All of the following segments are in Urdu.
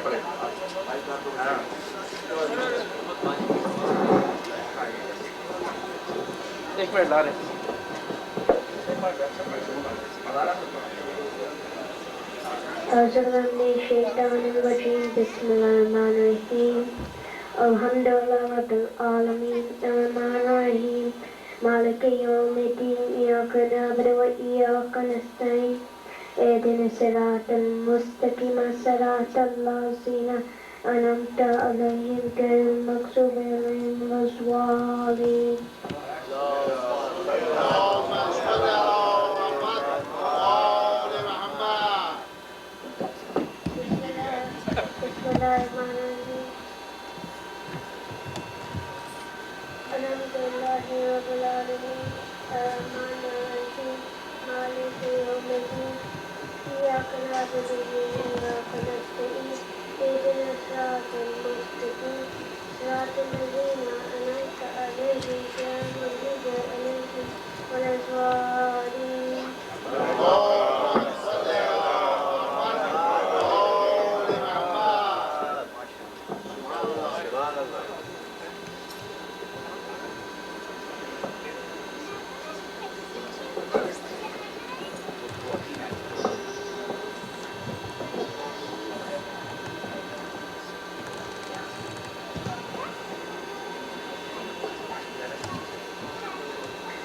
ایک منٹ لا رہے بسم اللہ الرحمن الرحیم الحمد للہ رب العالمین الرحمن الرحیم مالک یوم الدین ایاک نعبد و ایاک نستعین اهدنا الصراط المستقیم صراط الذین انعمت علیہم غیر المغضوب علیہم ولا الضالین بسم اللہ الرحمن الرحیم الحمد للہ رب العالمین الرحمن الرحیم مالک یوم الدین ایاک نعبد و ایاک نستعین اهدنا الصراط المستقیم صراط الذین انعمت علیہم غیر المغضوب علیہم ولا الضالین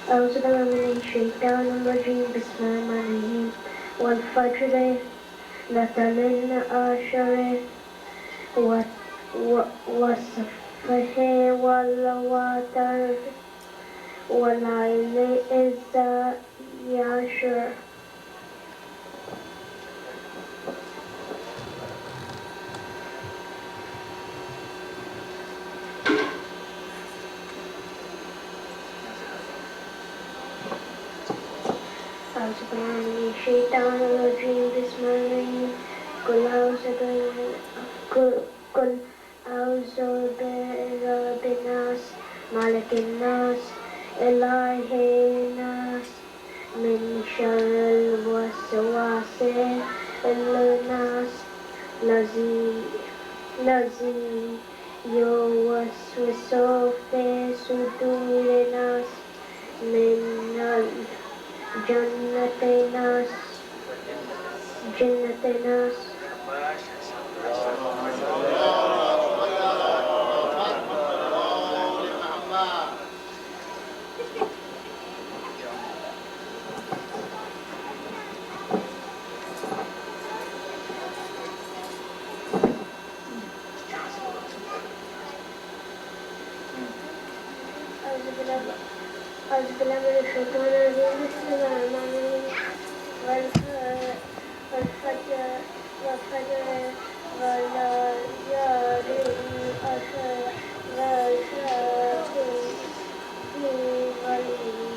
أعوذ بالله من الشيطان الرجيم بسم الله الرحمن الرحيم والفجر ليال العشر والصبح والوتر والليل إذا يسر أعوذ بالله من الشيطان الرجيم بسم الله الرحمن الرحيم قل أعوذ برب الناس ملك الناس إله الناس من شر الوسواس الخناس الذي يوسوس في صدور الناس من جنة الناس أعوذ بالله من الشيطان الرجيم بسم الله الرحمن الرحيم والفجر وليال عشر والشفع والوتر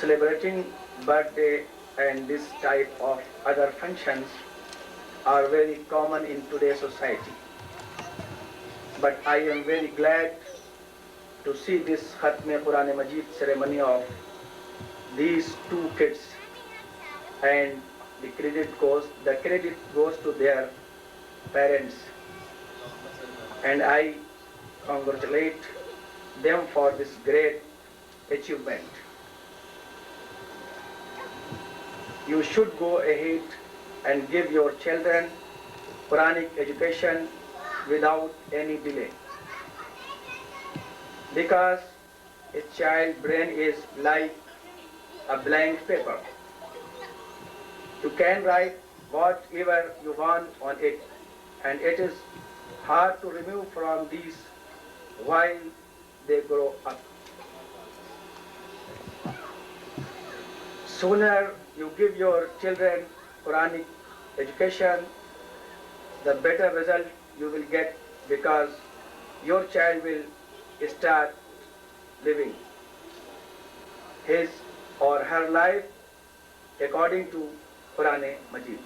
Celebrating birthday and this type of other functions are very common in today's society. But I am very glad to see this Khatm Quran Majid ceremony of these two kids, and the credit goes to their parents, and I congratulate them for this great achievement. You should go ahead and give your children Quranic education without any delay, because a child's brain is like a blank paper. You can write whatever you want on it, and it is hard to remove from these while they grow up. Sooner you give your children Quranic education, the better result you will get, because your child will start living his or her life according to Quran Majid.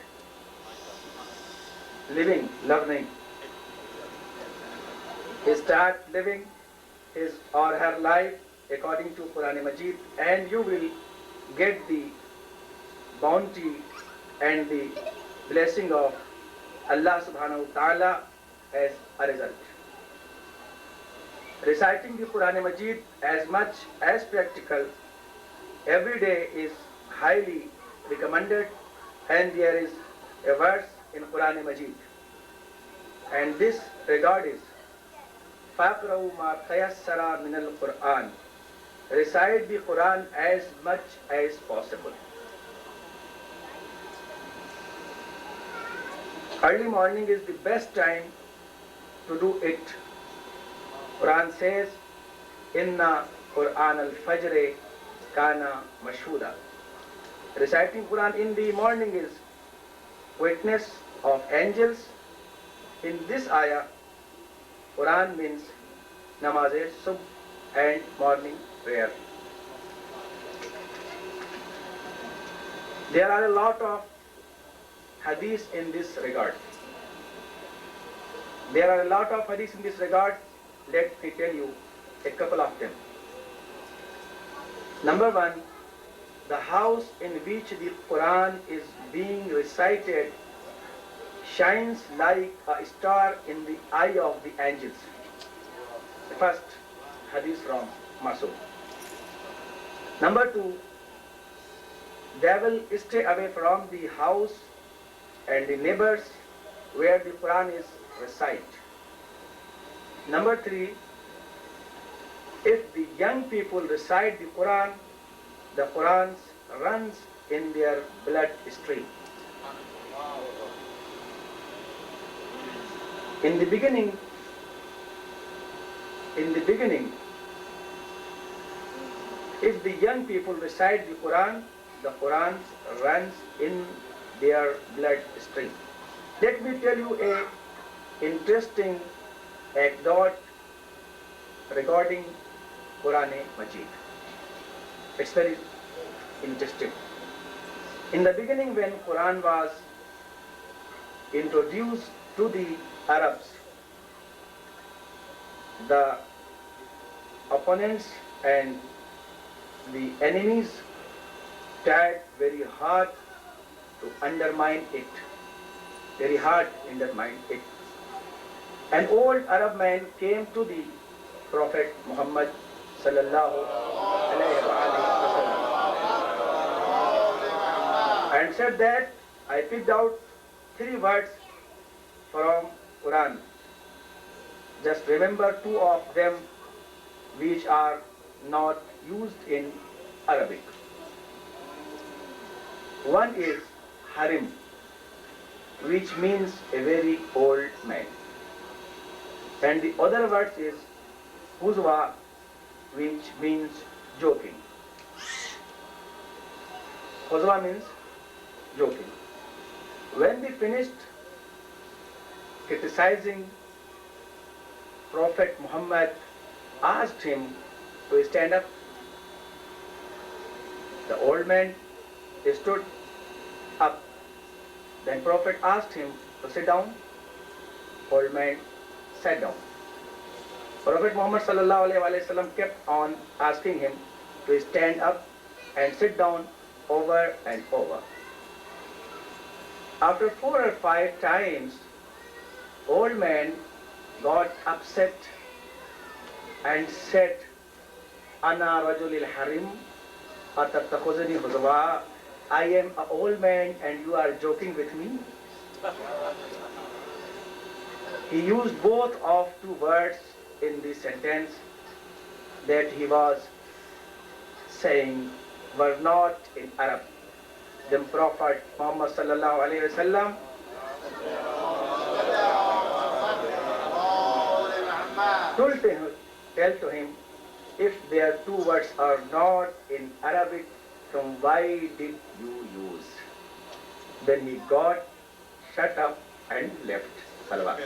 Living, learning. He start living his or her life according to Quran Majid, and you will get the bounty and the blessing of Allah subhanahu wa ta'ala as a result. Reciting the Quran Majid as much as practical every day is highly recommended, and there is a verse in Quran Majid, and this regard is فَاقْرَوْا مَا تَيَسَّرَ مِنَ الْقُرْآنِ. Recite the Quran as much as possible. Early morning is the best time to do it. Quran says, Inna Quran al-Fajr kana mashhuda. Reciting Quran in the morning is witness of angels. In this ayah, Quran means namaz-e-subh and morning prayer. There are a lot of hadiths in this regard. Let me tell you a couple of them. Number one, the house in which the Quran is being recited shines like a star in the eye of the angels. The first hadith from Masud. Number two, devil stay away from the house and the neighbors where the Quran is recited. Number three, if the young people recite the Quran runs in their blood stream. In the beginning, if the young people recite the Quran runs in their blood stream. Let me tell you a interesting anecdote regarding Quran Majid. It's very interesting. In the beginning, when Quran was introduced to the Arabs, the opponents and the enemies tried very hard to undermine it, very hard to undermine it. An old Arab man came to the Prophet Muhammad sallallahu alayhi wa sallam and said that I picked out 3 words from Quran. Just remember 2 of them which are not used in Arabic. One is harim, which means a very old man. And the other word is huzwa, which means joking. Huzwa means joking. When they finished criticizing, Prophet Muhammad asked him to stand up. The old man stood up. Then Prophet asked him to sit down. Old man sat down. Prophet Muhammad sallallahu alaihi wasallam kept on asking him to stand up and sit down over and over. After 4 or 5 times, old man got upset and said, Ana rajulil harim atattakhuzuni huzwa. I am an old man and you are joking with me. He used both of 2 words in this sentence that he was saying were not in Arab. Then Prophet Muhammad sallallahu alaihi wasallam tell to him, if their 2 words are not in Arabic, then why did you use? Then he got shut up and left. Salawat.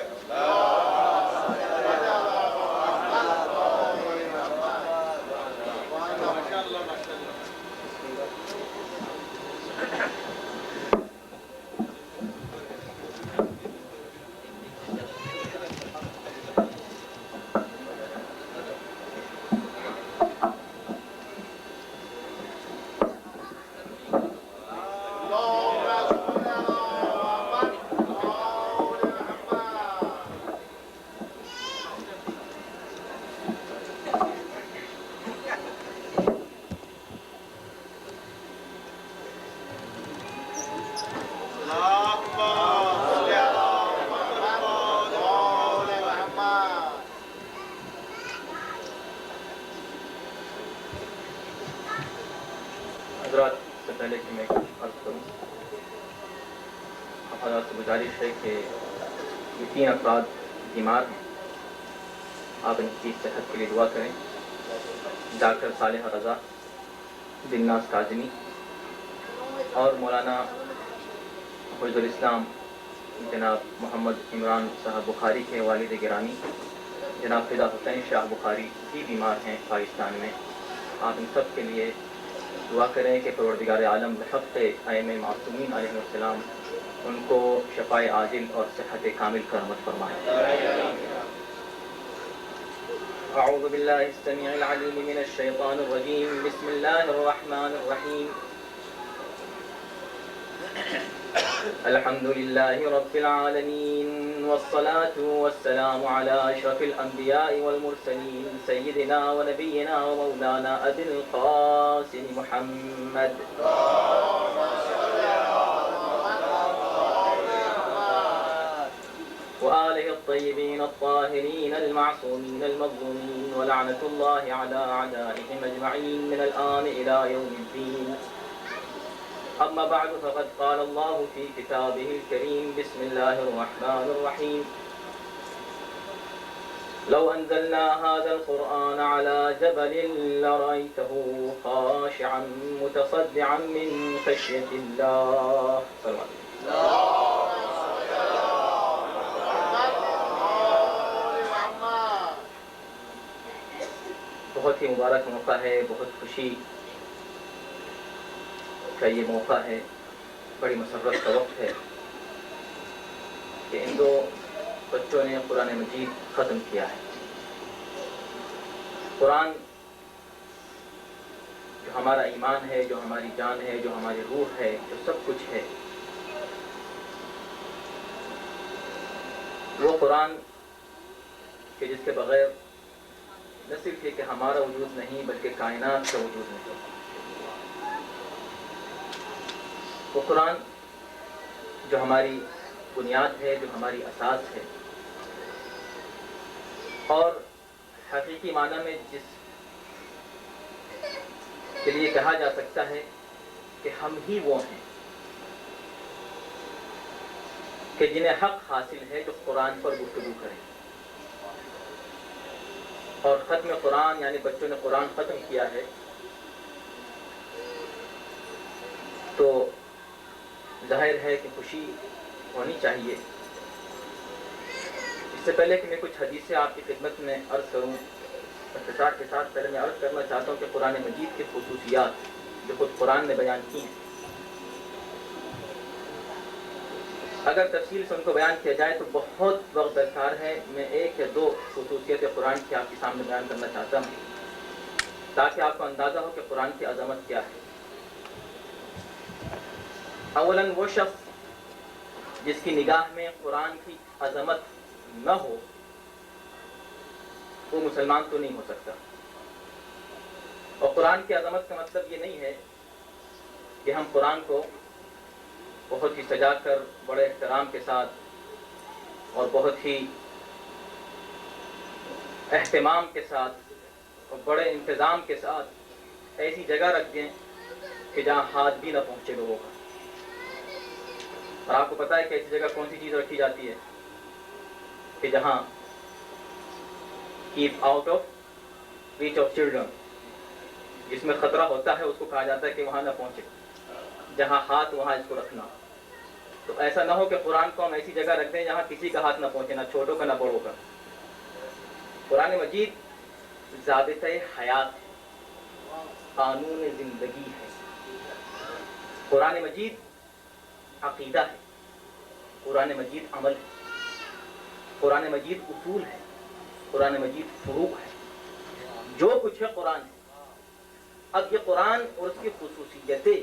حضرات سے پہلے کہ میں عرض کروں، حضرات سے گزارش ہے کہ یہ 3 افراد بیمار ہیں، آپ ان کی صحت کے لیے دعا کریں. ڈاکٹر صالح رضا، دلناز کاظمی اور مولانا حفظ الاسلام جناب محمد عمران صاحب بخاری کے والد گرامی جناب فدا حسین شاہ بخاری بھی بیمار ہیں پاکستان میں. آپ ان سب کے لیے دعا کریں کہ پروردگار عالم بحق ائمہ معصومین علیہ السلام ان کو شفائے عاجل اور صحت کامل کا رحمت فرمائے. اعوذ باللہ السمیع العلیم من الشیطان الرجیم. بسم اللہ الرحمن الرحیم. الحمد للہ رب العالمین والصلاة والسلام علی اشرف الانبیاء والمرسلین سیدنا ونبینا ومولانا ابی القاسم محمد وآلہ الطیبین الطاہرین المعصومین المظلومین ولعنة اللہ علی اعدائهم اجمعین من الآن الى یوم الدین. أما بعد فقد قال الله في كتابه الكريم بسم الله الرحمن الرحيم. لو أنزلنا هذا القرآن على جبل لرأيته خاشعا متصدعا من خشية الله. بہت ہی مبارک موقع ہے، بہت خوشی کا یہ موقع ہے، بڑی مسرت کا وقت ہے کہ ان 2 بچوں نے قرآن مجید ختم کیا ہے. قرآن جو ہمارا ایمان ہے، جو ہماری جان ہے، جو ہماری روح ہے، جو سب کچھ ہے، وہ قرآن کہ جس کے بغیر نہ صرف یہ کہ ہمارا وجود نہیں بلکہ کائنات کا وجود نہیں. وہ قرآن جو ہماری بنیاد ہے، جو ہماری اساس ہے، اور حقیقی معنی میں جس کے لیے کہا جا سکتا ہے کہ ہم ہی وہ ہیں کہ جنہیں حق حاصل ہے جو قرآن پر گفتگو کریں. اور ختم قرآن یعنی بچوں نے قرآن ختم کیا ہے تو ظاہر ہے کہ خوشی ہونی چاہیے. اس سے پہلے کہ میں کچھ حدیثیں آپ کی خدمت میں عرض کروں، اختصار کے ساتھ پہلے میں عرض کرنا چاہتا ہوں کہ قرآن مجید کی خصوصیات جو خود قرآن نے بیان کی ہیں، اگر تفصیل سے ان کو بیان کیا جائے تو بہت وقت درکار ہے. میں ایک یا دو خصوصیت قرآن کی آپ کے سامنے بیان کرنا چاہتا ہوں تاکہ آپ کو اندازہ ہو کہ قرآن کی عظمت کیا ہے. اولاً وہ شخص جس کی نگاہ میں قرآن کی عظمت نہ ہو وہ مسلمان تو نہیں ہو سکتا. اور قرآن کی عظمت کا مطلب یہ نہیں ہے کہ ہم قرآن کو بہت ہی سجا کر بڑے احترام کے ساتھ اور بہت ہی اہتمام کے ساتھ اور بڑے انتظام کے ساتھ ایسی جگہ رکھ دیں کہ جہاں ہاتھ بھی نہ پہنچے لوگوں کا. اور آپ کو پتہ ہے کہ ایسی جگہ کون سی چیز رکھی جاتی ہے کہ جہاں keep out of reach of children, جس میں خطرہ ہوتا ہے اس کو کہا جاتا ہے کہ وہاں نہ پہنچے، جہاں ہاتھ وہاں اس کو رکھنا. تو ایسا نہ ہو کہ قرآن کو ہم ایسی جگہ رکھ دیں جہاں کسی کا ہاتھ نہ پہنچے، نہ چھوٹوں کا نہ بڑوں کا. قرآن مجید ضابطۂ حیات ہے، قانون زندگی ہے. قرآن مجید عقیدہ ہے، قرآن مجید عمل ہے، قرآن مجید اصول ہے، قرآن مجید فروع ہے. جو کچھ ہے قرآن ہے. اب یہ قرآن اور اس کی خصوصیتیں،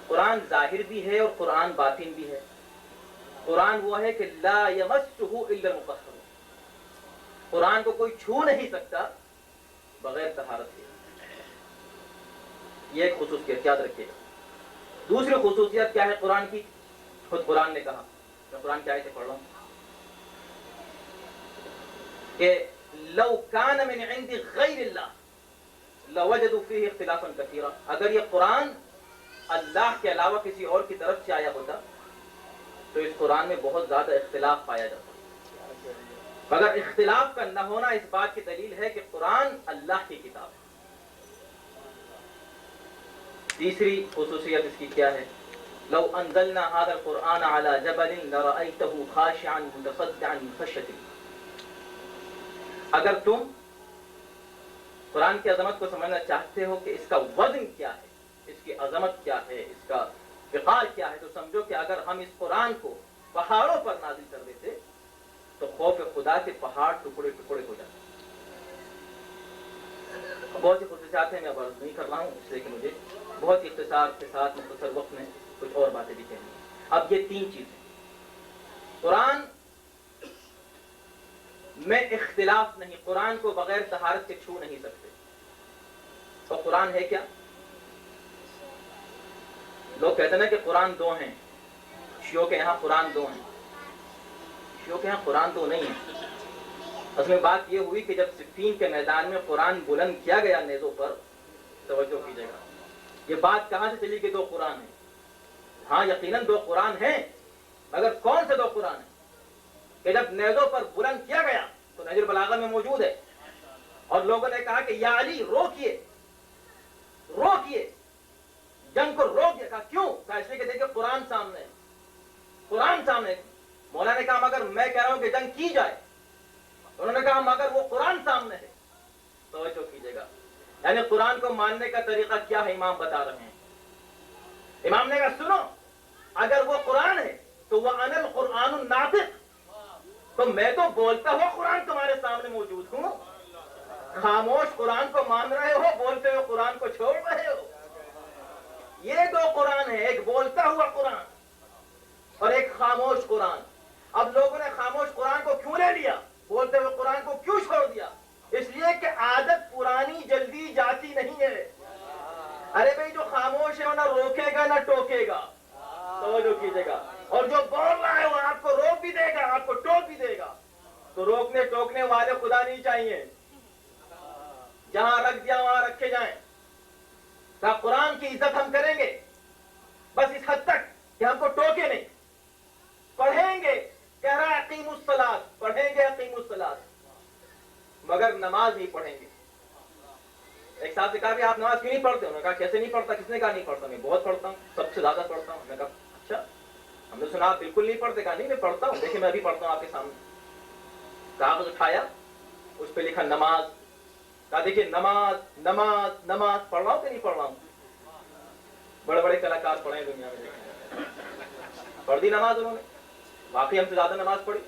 قرآن ظاہر بھی ہے اور قرآن باطن بھی ہے. قرآن وہ ہے کہ لا یمسہ الا المطہرون، قرآن کو کوئی چھو نہیں سکتا بغیر طہارت کے. یہ ایک خصوصیت یاد رکھیے گا. دوسری خصوصیت کیا ہے قرآن کی؟ خود قرآن نے کہا، میں قرآن کی آیت سے پڑھ رہا ہوں کہ لو کان من عند غیر اللہ لوجدوا فیہ اختلافا کثیرا. اگر یہ قرآن اللہ کے علاوہ کسی اور کی طرف سے آیا ہوتا تو اس قرآن میں بہت زیادہ اختلاف پایا جاتا. مگر اختلاف کا نہ ہونا اس بات کی دلیل ہے کہ قرآن اللہ کی کتاب ہے. تیسری خصوصیت اس کی کیا ہے؟ لو انزلنا هذا القرآن على جبل لرأيته خاشعا متصدعا من خشية الله. اگر تم قرآن کی عظمت کو سمجھنا چاہتے ہو کہ اس کا وزن کیا ہے، اس کی عظمت کیا ہے، اس کا وقار کیا ہے، تو سمجھو کہ اگر ہم اس قرآن کو پہاڑوں پر نازل کر دیتے تو خوف خدا کے پہاڑ ٹکڑے ٹکڑے ہو جاتے. بہت سی خصوصیات ہیں، میں عرض نہیں کر رہا ہوں اس لیے کہ مجھے بہت اختصار کے ساتھ مختصر وقت میں کچھ اور باتیں بھی کہنی. اب یہ تین چیزیں قرآن میں اختلاف نہیں، قرآن کو بغیر طہارت سے چھو نہیں سکتے. تو قرآن ہے کیا؟ لوگ کہتے ہیں کہ قرآن دو ہیں. شیعوں کے یہاں قرآن دو ہیں. شیعوں کے یہاں قرآن دو نہیں ہیں. اصل میں بات یہ ہوئی کہ جب صفین کے میدان میں قرآن بلند کیا گیا نیزوں پر، توجہ کیجیے گا، یہ بات کہاں سے چلی کہ دو قرآن ہیں؟ ہاں یقیناً دو قرآن ہیں، مگر کون سے دو قرآن ہیں؟ کہ جب نیزوں پر بلند کیا گیا تو نہج البلاغہ میں موجود ہے، اور لوگوں نے کہا کہ یا علی روکیے روکیے، جنگ کو روک دیا. کہا کیوں؟ کہا اس لیے کہ دیکھیں قرآن سامنے ہے، قرآن سامنے. مولا نے کہا مگر میں کہہ رہا ہوں کہ جنگ کی جائے. انہوں نے کہا مگر وہ قرآن سامنے ہے. توجہ کیجیے گا، یعنی قرآن کو ماننے کا طریقہ کیا ہے امام بتا رہے ہیں. امام نے کہا سنو، اگر وہ قرآن ہے تو وہ انا القرآن الناطق، تو میں تو بولتا ہوا قرآن تمہارے سامنے موجود ہوں. خاموش قرآن کو مان رہے ہو، بولتے ہوئے قرآن کو چھوڑ رہے ہو. یہ دو قرآن ہے، ایک بولتا ہوا قرآن اور ایک خاموش قرآن. اب لوگوں نے خاموش قرآن کو کیوں لے لیا، بولتے ہوئے قرآن کو کیوں چھوڑ دیا؟ اس لیے کہ عادت پرانی جلدی جاتی نہیں ہے. ارے بھائی جو خاموش ہے وہ نہ روکے گا نہ ٹوکے گا، توجہ کیجیے گا. اور جو بول رہا ہے وہ آپ کو روک بھی دے گا، آپ کو ٹوک بھی دے گا. تو روکنے ٹوکنے والے خدا نہیں چاہیے، جہاں رکھ دیا وہاں رکھے جائیں. تو قرآن کی عزت ہم کریں گے بس اس حد تک کہ ہم کو ٹوکے نہیں. پڑھیں گے، کہہ رہا ہے اقیم الصلاۃ، پڑھیں گے اقیم الصلاۃ، مگر نماز نہیں پڑھیں گے. ایک صاحب نے کہا کہ آپ نماز کیوں نہیں پڑھتے؟ انہوں نے کہا کیسے نہیں پڑھتا؟ کس نے کہا نہیں پڑھتا؟ میں بہت پڑھتا ہوں، سب سے زیادہ پڑھتا ہوں. میں نے کہا اچھا، ہم نے سنا آپ بالکل نہیں پڑھتے. کہا نہیں میں پڑھتا ہوں، دیکھیں میں بھی پڑھتا ہوں آپ کے سامنے. کاغذ اٹھایا، اس پہ لکھا نماز. کہا دیکھیے نماز نماز نماز، پڑھ رہا ہوں کہ نہیں پڑھ رہا ہوں؟ بڑے بڑے کلاکار پڑھے ہیں دنیا میں، پڑھ دی نماز انہوں نے، واقعی ہم سے زیادہ نماز پڑھی.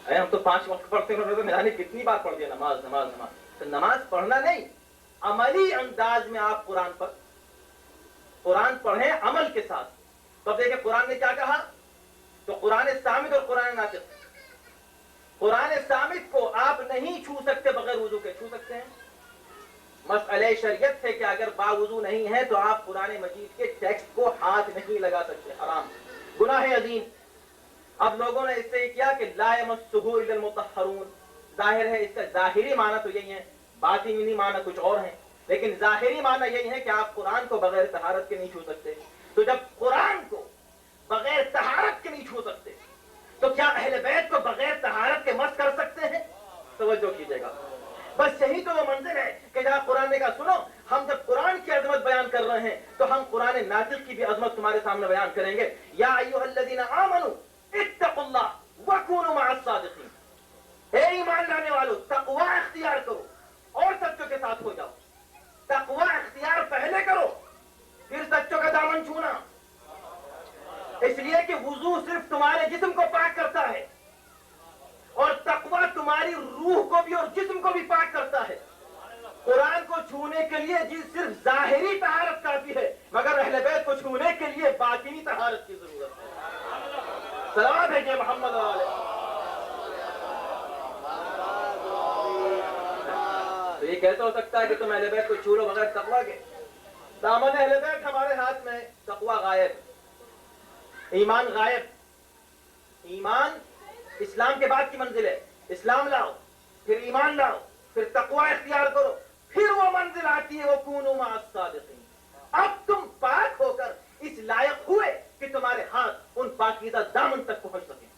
ہم تو 5 وقت پڑھتے ہیں، انہوں نے میں نے کتنی بار پڑھ دیا نماز نماز نماز. تو نماز پڑھنا نہیں، عملی انداز میں آپ قرآن پڑھیں عمل کے ساتھ. تو اب دیکھیں قرآن نے کیا کہا. تو قرآن صامت اور قرآن ناطق. قرآن صامت کو آپ نہیں چھو سکتے بغیر وضو کے. چھو سکتے ہیں؟ مسئلہ شریعت ہے کہ اگر باوضو نہیں ہے تو آپ قرآن مجید کے ٹیکسٹ کو ہاتھ نہیں لگا سکتے. حرام، گناہ عظیم. اب لوگوں نے اس سے یہ کیا کہ لا یمسہ الا المطہرون. ظاہر ہے اس کا ظاہری معنی تو یہی ہے، باطنی معنی کچھ اور ہیں، لیکن ظاہری معنی یہی ہے کہ آپ قرآن کو بغیر طہارت کے نہیں چھو سکتے. تو جب قرآن کو بغیر طہارت کے نہیں چھو سکتے تو کیا اہل بیت کو بغیر طہارت کے مس کر سکتے ہیں؟ توجہ کیجیے گا. بس یہی تو وہ منزل ہے کہ جہاں قرآن نے کہا سنو، ہم جب قرآن کی عظمت بیان کر رہے ہیں تو ہم قرآن ناطق کی بھی عظمت تمہارے سامنے بیان کریں گے. یا ایھا الذین آمنوا اتقوا اللہ وکونوا مع الصادقین. اے ایمان لانے والو، تقوی اختیار کرو اور سچوں کے ساتھ ہو جاؤ. تقوی اختیار پہلے کرو پھر سچوں کا دامن چھونا. اس لیے کہ وضو صرف تمہارے جسم کو پاک کرتا ہے اور تقوی تمہاری روح کو بھی اور جسم کو بھی پاک کرتا ہے. قرآن کو چھونے کے لیے صرف ظاہری طہارت کافی ہے، مگر اہل بیت کو چھونے کے لیے باطنی طہارت کی ضرورت ہے. صلوات بھیجیے محمد علیہ. تو یہ کیسے ہو سکتا ہے کہ تم اہل بیت کو چھو لو بغیر تقوی کے؟ دامن اہل بیت ہمارے ہاتھ میں، تقوی غائب، ایمان غائب. ایمان اسلام کے بعد کی منزل ہے. اسلام لاؤ، پھر ایمان لاؤ، پھر تقوی اختیار کرو، پھر وہ منزل آتی ہے وَكُونُوا مَعَ الصَّادِقِينَ. اب تم پاک ہو کر اس لائق ہوئے کہ تمہارے ہاتھ ان پاکیزہ دامن تک پہنچ سکیں.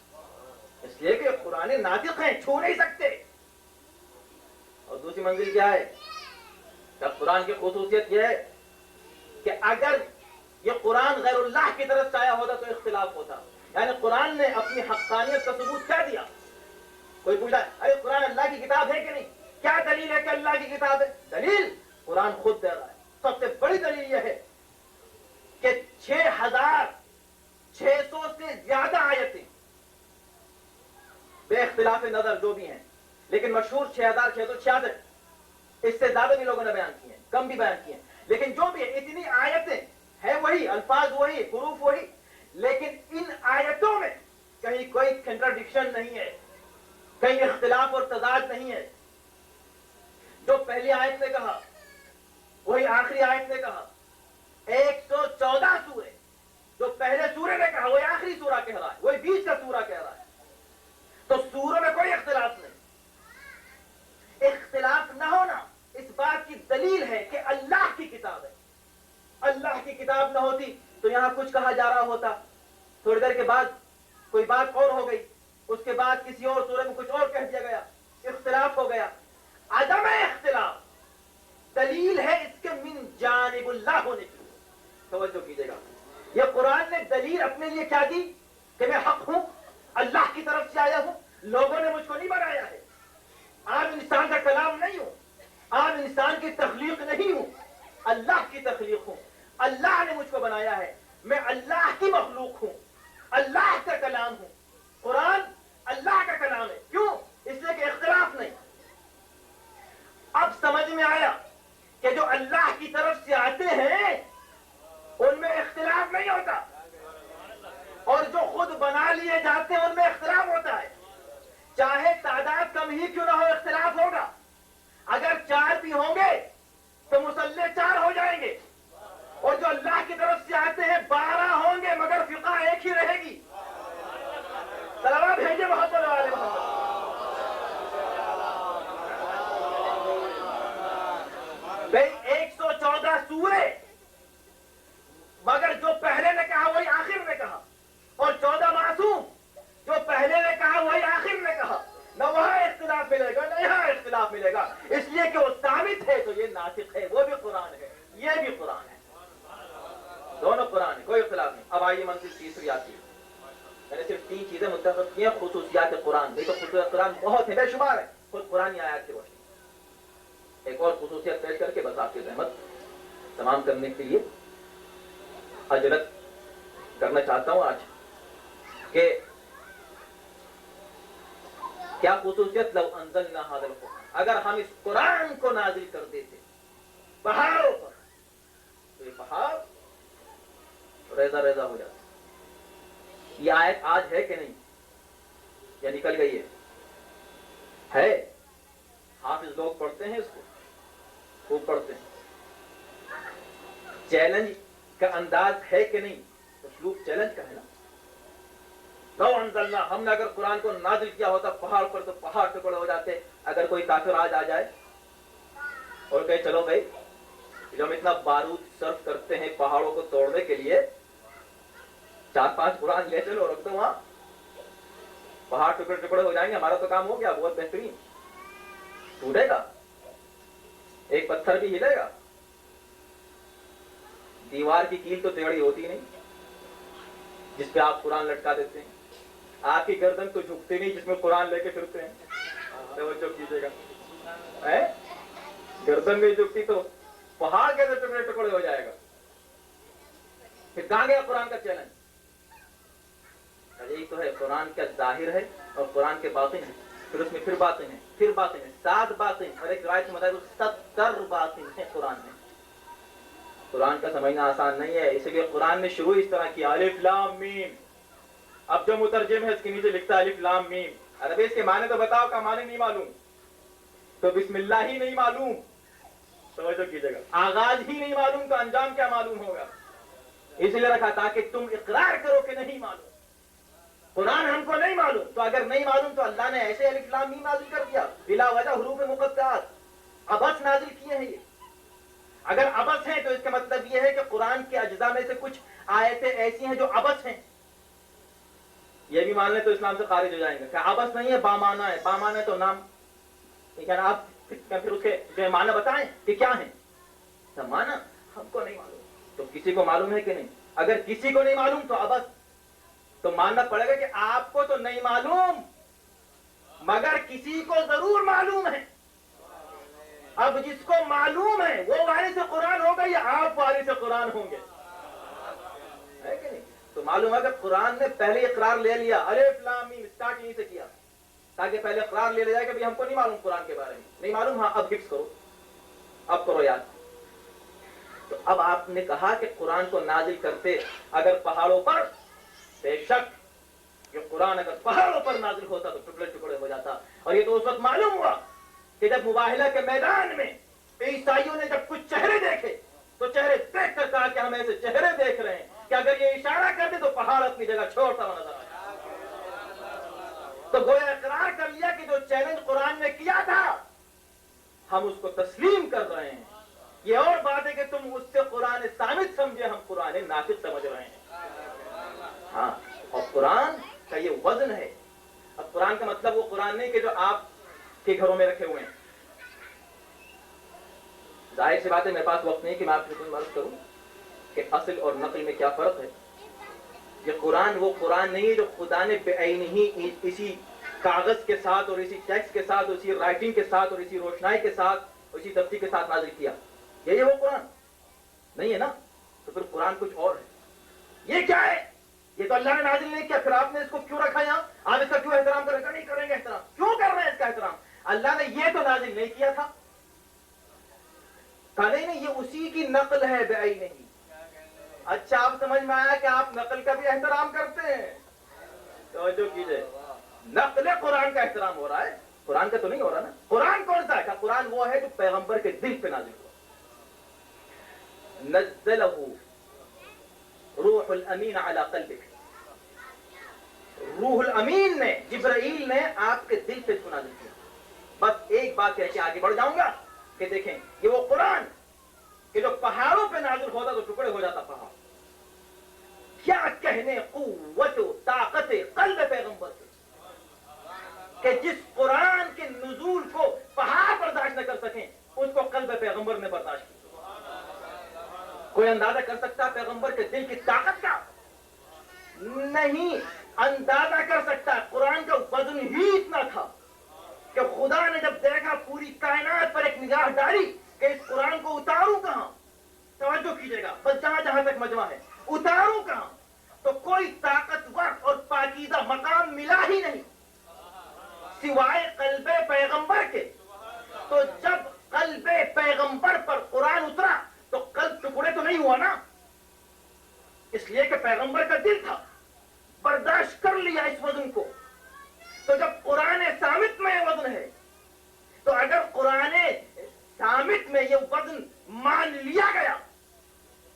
اس لیے کہ قرآن ناطق ہیں، چھو نہیں سکتے. اور دوسری منزل کیا ہے؟ جب قرآن کی خصوصیت یہ ہے کہ اگر یہ قرآن غیر اللہ کی طرف سے آیا ہوتا تو اختلاف ہوتا. یعنی قرآن نے اپنی حقانیت کا ثبوت کیا دیا؟ کوئی پوچھا ارے قرآن اللہ کی کتاب ہے کہ نہیں؟ کیا دلیل ہے کہ اللہ کی کتاب ہے؟ دلیل قرآن خود دے رہا ہے. سب سے بڑی دلیل یہ ہے کہ 6600 سے زیادہ آیتیں بے اختلاف نظر جو بھی ہیں، لیکن مشہور 6666، اس سے زیادہ بھی لوگوں نے بیان کی ہیں، کم بھی بیان کی ہیں، لیکن جو بھی ہے اتنی آیتیں ہیں، وہی الفاظ وہی، حروف وہی، لیکن ان آیتوں میں کہیں کوئی کنٹراڈکشن نہیں ہے، کہیں اختلاف اور تضاد نہیں ہے. جو پہلی آیت نے کہا وہی آخری آیت نے کہا. 114 سورے جو پہلے سورے نے کہا وہی آخری سورہ کہہ رہا ہے، وہی بیچ کا سورہ کہہ رہا ہے. تو سوروں میں کوئی اختلاف نہیں. اختلاف نہ ہونا اس بات کی دلیل ہے کہ اللہ کی کتاب ہے. اللہ کی کتاب نہ ہوتی تو یہاں کچھ کہا جا رہا ہوتا، تھوڑی دیر کے بعد کوئی بات اور ہو گئی، اس کے بعد کسی اور سورے میں کچھ اور کہہ دیا گیا، اختلاف ہو گیا. عدم اختلاف دلیل ہے اس کے من جانب اللہ ہونے کی. توجہ کیجیے گا. یہ قرآن نے دلیل اپنے لیے کیا دی کہ میں حق ہوں، اللہ کی طرف سے آیا ہوں، لوگوں نے مجھ کو نہیں بنایا ہے، عام انسان کا کلام نہیں ہوں، عام انسان کی تخلیق نہیں ہوں، اللہ کی تخلیق ہوں. اللہ نے مجھ کو بنایا ہے، میں اللہ کی مخلوق ہوں، اللہ کا کلام ہوں. قرآن اللہ کا کلام ہے. کیوں؟ اس لیے کہ اختلاف نہیں. اب سمجھ میں آیا کہ جو اللہ کی طرف سے آتے ہیں ان میں اختلاف نہیں ہوتا، اور جو خود بنا لیے جاتے ہیں ان میں اختلاف ہوتا ہے. چاہے تعداد کم ہی کیوں نہ ہو، اختلاف ہوگا. اگر 4 بھی ہوں گے تو مصلی 4 ہو جائیں گے، اور جو اللہ کی طرف سے آتے ہیں 12 ہوں گے مگر فقہ ایک ہی رہے گی. صلوات بھیجے محمد والے محمد. بھائی 114 سورے، مگر جو پہلے نے کہا وہی آخر نے کہا، اور 14 معصوم، جو پہلے نے کہا وہی آخر نے کہا. نہ وہاں اختلاف ملے گا نہ یہاں اختلاف ملے گا، اس لیے کہ وہ ثابت ہے تو یہ ناسخ ہے. وہ بھی قرآن ہے، یہ بھی قرآن ہے، دونوں قرآن ہے، کوئی اختلاف نہیں. اب آئیے منزل تیسری آتی ہے. میں نے صرف 3 چیزیں متفق کی ہیں خصوصیات قرآن. نہیں تو خصوصیات قرآن بہت ہیں، بے شمار ہیں، خود قرآن آیات کی روشنی. ایک اور خصوصیت پیش کر کے بس آپ کی زحمت تمام کرنے کے لیے اجرت کرنا چاہتا ہوں آج کہ کیا خصوصیت لو انزلنا هذا القرآن، اگر ہم اس قرآن کو نازل کر دیتے پہاڑوں پر تو یہ پہاڑ ریزہ ریزہ ہو جاتا. یہ آیت آج ہے کہ نہیں؟ یا نکل گئی ہے؟ حافظ لوگ پڑھتے ہیں اس کو، خوب پڑھتے ہیں. چیلنج کا انداز ہے کہ نہیں؟ اسلوب چیلنج کا ہے نا. لو انزلنا، ہم نے اگر قرآن کو نازل کیا ہوتا پہاڑ پر تو پہاڑ ٹکڑے ہو جاتے. اگر کوئی کافر آج آ جائے اور کہے چلو بھائی جو ہم اتنا بارود صرف کرتے ہیں پہاڑوں کو توڑنے کے لیے، 4-5 قرآن لے چلو رکھ دو وہاں، پہاڑ ٹکڑے ٹکڑے ہو جائیں گے، ہمارا تو کام ہو گیا. بہت بہترین. ٹوٹے گا، ایک پتھر بھی ہلے گا. دیوار کی کیل تو ٹیڑھی ہوتی نہیں جس پہ آپ قرآن لٹکا دیتے ہیں. آپ کی گردن تو جھکتی نہیں جس میں قرآن لے کے پھرتے ہیں. توجہ کیجیے گا، گردن نہیں جھکتی تو پہاڑ کیسے ٹکڑے ٹکڑے ہو جائے گا؟ پھر کہاں گیا قرآن کا چیلنج؟ یہی تو ہے، قرآن کا ظاہر ہے اور قرآن کے باطن ہے، پھر اس میں پھر باطن ہے، پھر باطن ہے، 7 باطن، اور ایک روایت میں مطلب 70 باطن ہے قرآن میں. قرآن کا سمجھنا آسان نہیں ہے، اس لیے قرآن نے شروع اس طرح کیا الف لام میم. اب جو مترجم ہے اس کے نیچے لکھتا ہے الف لام میم. ارے اس کے معنی تو بتاؤ، کا معنی نہیں معلوم تو بسم اللہ ہی نہیں معلوم. توجہ کیجیے گا، آغاز ہی نہیں معلوم تو انجام کیا معلوم ہوگا. اس لیے رکھا تاکہ تم اقرار کرو کہ نہیں معلوم. قرآن ہم کو نہیں معلوم، تو اگر نہیں معلوم تو اللہ نے ایسے الف لام میم نازل کر دیا بلا وجہ حروف مقطعات، ابس نازل کیے ہیں. یہ اگر ابس ہیں تو اس کا مطلب یہ ہے کہ قرآن کے اجزاء میں سے کچھ آیتیں ایسی ہیں جو ابس ہیں. یہ بھی مان لیں تو اسلام سے خارج ہو جائیں گے. کیا ابس نہیں ہے، بامانہ ہے. بامانہ ہے تو نام، ٹھیک ہے نا. آپ پھر اس کے جو معنی بتائیں کہ کیا ہے. معنی ہم کو نہیں معلوم تو کسی کو معلوم ہے کہ نہیں؟ اگر کسی کو نہیں معلوم تو ابس، تو ماننا پڑے گا کہ آپ کو تو نہیں معلوم مگر کسی کو ضرور معلوم ہے. اب جس کو معلوم ہے وہ وارث قرآن ہوگا یا آپ وارث قرآن ہوں گے؟ ہے کہ نہیں؟ تو معلوم ہے کہ قرآن نے پہلے اقرار لے لیا، الف لام میم اسٹارٹ یہیں سے کیا تاکہ پہلے اقرار لے لیا جائے کہ ہم کو نہیں معلوم قرآن کے بارے میں. نہیں معلوم، ہاں اب حفظ کرو، اب کرو یاد. تو اب آپ نے کہا کہ قرآن کو نازل کرتے اگر پہاڑوں پر، بے شک یہ قرآن اگر پہاڑوں پر نازل ہوتا تو ٹکڑے ٹکڑے ہو جاتا. اور یہ تو اس وقت معلوم ہوا کہ جب مباہلہ کے میدان میں عیسائیوں نے جب کچھ چہرے دیکھے تو چہرے دیکھ کر کہا کہ ہم ایسے چہرے دیکھ رہے ہیں کہ اگر یہ اشارہ کر دے تو پہاڑ اپنی جگہ چھوڑتا ہوا نظر آئے. تو گویا اقرار کر لیا کہ جو چیلنج قرآن نے کیا تھا ہم اس کو تسلیم کر رہے ہیں. یہ اور بات ہے کہ تم اس سے قرآن ثابت سمجھے، ہم قرآن ناقص سمجھ رہے ہیں. ہاں، اور قرآن کا یہ وزن ہے. اب قرآن کا مطلب وہ قرآن نہیں کہ جو آپ کے گھروں میں رکھے ہوئے ہیں. ظاہر سی بات ہے میرے پاس وقت نہیں کہ میں آپ سے کوئی عرض کروں کہ اصل اور نقل میں کیا فرق ہے. یہ قرآن وہ قرآن نہیں ہے جو خدا نے بعین ہی اسی کاغذ کے ساتھ اور اسی ٹیکسٹ کے ساتھ، اسی رائٹنگ کے ساتھ اور اسی روشنائی کے ساتھ، اسی تفسیر کے ساتھ نازل کیا. یہ وہ قرآن نہیں ہے نا. تو پھر قرآن کچھ اور ہے. یہ کیا ہے؟ یہ تو اللہ نے نازل نہیں کیا، پھر آپ نے اس کو کیوں رکھا یہاں؟ آپ اس کا کیوں احترام کریں گے؟ نہیں کریں گے احترام. کیوں کر رہے ہیں اس کا احترام؟ اللہ نے یہ تو نازل نہیں کیا تھا. کہا نہیں یہ اسی کی نقل ہے بے نہیں. اچھا آپ سمجھ میں آیا کہ آپ نقل کا بھی احترام کرتے ہیں. توجہ کیجئے, نقل قرآن کا احترام ہو رہا ہے, قرآن کا تو نہیں ہو رہا نا. قرآن کون سا ہے؟ قرآن وہ ہے جو پیغمبر کے دل پہ نازل ہوا. نزلہ روح الامین علی قلبک, روح الامین نے, جبرائیل نے آپ کے دل پہ اس کو نازل کیا. بس ایک بات کہہ کے آگے بڑھ جاؤں گا کہ دیکھیں یہ وہ قرآن کہ جو پہاڑوں پہ نازل ہوتا تو ٹکڑے ہو جاتا پہاڑ. کیا کہنے قوت و طاقت قلب پیغمبر سے کہ جس قرآن کے نزول کو پہاڑ برداشت نہ کر سکیں اس کو قلب پیغمبر نے برداشت کیا. کوئی اندازہ کر سکتا پیغمبر کے دل کی طاقت کا؟ نہیں اندازہ کر سکتا. قرآن کا وزن ہی اتنا تھا کہ خدا نے جب دیکھا پوری کائنات پر ایک نگاہ ڈالی کہ اس قرآن کو اتاروں کہاں. توجہ کیجیے گا, بس جہاں تک مجمع ہے اتاروں کہاں, تو کوئی طاقتور اور پاکیزہ مقام ملا ہی نہیں سوائے قلب پیغمبر کے. تو جب قلب پیغمبر پر قرآن اترا تو قلب ٹکڑے تو نہیں ہوا نا, اس لیے کہ پیغمبر کا دل تھا, برداشت کر لیا اس وزن کو. تو جب قرآن صامت میں یہ وزن ہے تو اگر قرآن صامت میں یہ وزن مان لیا گیا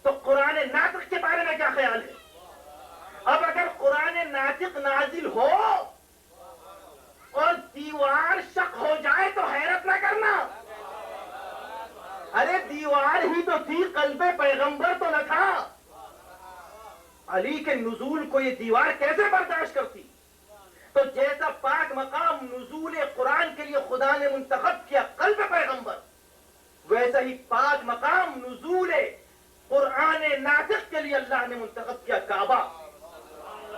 تو قرآن ناطق کے بارے میں کیا خیال ہے؟ اب اگر قرآن ناطق نازل ہو اور دیوار شق ہو جائے تو حیرت نہ کرنا. ارے دیوار ہی تو تھی, قلب پیغمبر تو نہ تھا. علی کے نزول کو یہ دیوار کیسے برداشت کرتی؟ تو جیسا پاک مقام نزول قرآن کے لیے خدا نے منتخب کیا قلب پیغمبر, ویسا ہی پاک مقام نزول قرآن ناطق کے لیے اللہ نے منتخب کیا کعبہ.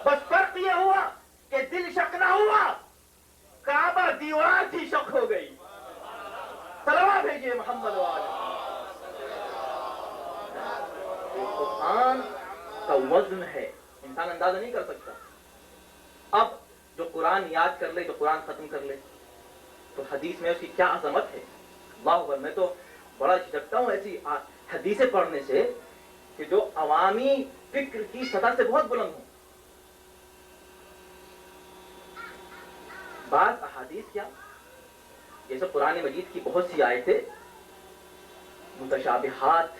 بس فرق یہ ہوا کہ دل شک نہ ہوا, کعبہ دیوار تھی شک ہو گئی. صلوات بھیجیے محمد والے. قرآن کا وزن ہے, انسان اندازہ نہیں کر سکتا. اب جو قرآن یاد کر لے, جو قرآن ختم کر لے, تو حدیث میں اس کی کیا عظمت ہے. اللہ اکبر, میں تو بڑا جھجکتا ہوں ایسی حدیثیں پڑھنے سے کہ جو عوامی فکر کی سطح سے بہت بلند ہوں. بعض احادیث کیا, جیسے قرآن مجید کی بہت سی آیتیں متشابہات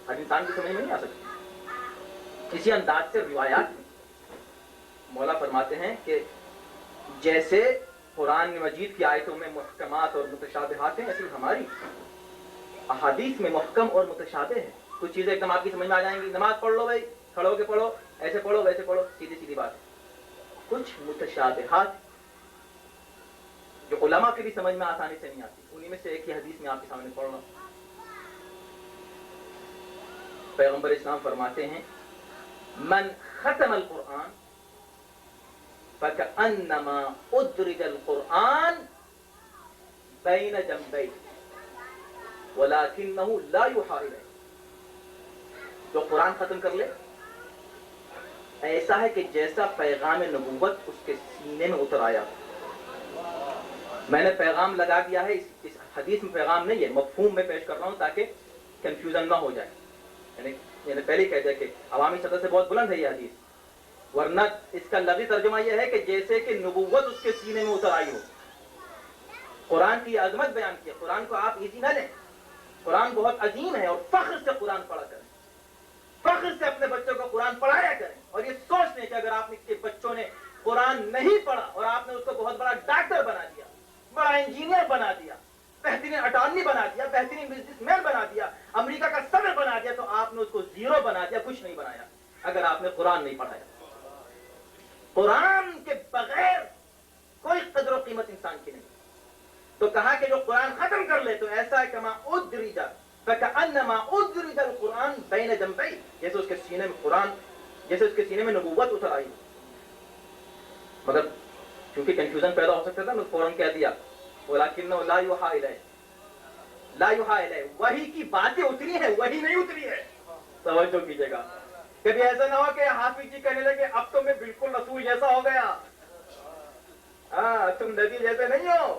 ہر انسان کی سمجھ میں نہیں آ سکتی. اسی انداز سے روایات میں مولا فرماتے ہیں کہ جیسے قرآن مجید کی آیتوں میں محکمات اور متشابہات ہیں, ایسی ہماری احادیث میں محکم اور متشابہ ہیں. کچھ چیزیں ایک دم آپ کی سمجھ میں آ جائیں گی, نماز پڑھ لو بھائی, کھڑے ہو کے پڑھو, ایسے پڑھو ویسے پڑھو, سیدھی سیدھی بات ہے. کچھ متشابہات جو علماء کی بھی سمجھ میں آسانی سے نہیں آتی, انہی میں سے ایک ہی حدیث میں آپ کے سامنے پڑھ رہا ہوں. پیغمبر اسلام فرماتے ہیں من ختم القرآن فکأنما ادرج القرآن بین جنبیہ ولکنہ لا یوحی الیہ. جو قرآن ختم کر لے ایسا ہے کہ جیسا پیغام نبوت اس کے سینے میں اتر آیا. میں نے پیغام لگا دیا ہے, اس حدیث میں پیغام نہیں ہے, مفہوم میں پیش کر رہا ہوں تاکہ کنفیوژن نہ ہو جائے. یعنی پہلے ہی کہہ دیا کہ عوامی سطح سے بہت بلند ہے یہ حدیث, ورنہ اس کا لفظی ترجمہ یہ ہے کہ جیسے کہ نبوت اس کے سینے میں اتر آئی ہو. قرآن کی عظمت بیان کی. قرآن کو آپ ایزی نہ لیں, قرآن بہت عظیم ہے, اور فخر سے قرآن پڑھا کریں, فخر سے اپنے بچوں کو قرآن پڑھایا کریں. اور یہ سوچ لیں کہ اگر آپ کے بچوں نے قرآن نہیں پڑھا اور آپ نے اس کو بہت بڑا ڈاکٹر بنا دیا, بڑا انجینئر بنا دیا, بہترین اٹارنی بنا دیا, بہترین بزنس مین بنا دیا, امریکہ کا صدر بنا دیا, تو آپ نے اس کو زیرو بنا دیا, کچھ نہیں بنایا اگر آپ نے قرآن نہیں پڑھایا. قرآن کے بغیر کوئی قدر و قیمت انسان کی نہیں. تو کہا کہ جو قرآن ختم کر لے تو ایسا ہے کما ادرج فکأنما ادرج القرآن بین جنبیہ, جیسے اس کے سینے میں قرآن, جیسے اس کے سینے میں نبوت اتر آئی. مگر کیونکہ کنفیوژن پیدا ہو سکتا تھا, میں فوراً کہہ دیا ولکنہ لا یوحی الیہ, لا یوحی الیہ, وحی کی باتیں اتری ہیں, وحی نہیں اتری ہے. توجہ کیجیے گا, کبھی ایسا نہ ہو کہ حافظ جی کہنے لگے اب تو میں بالکل رسول جیسا ہو گیا, تم نبی جیسے نہیں ہو.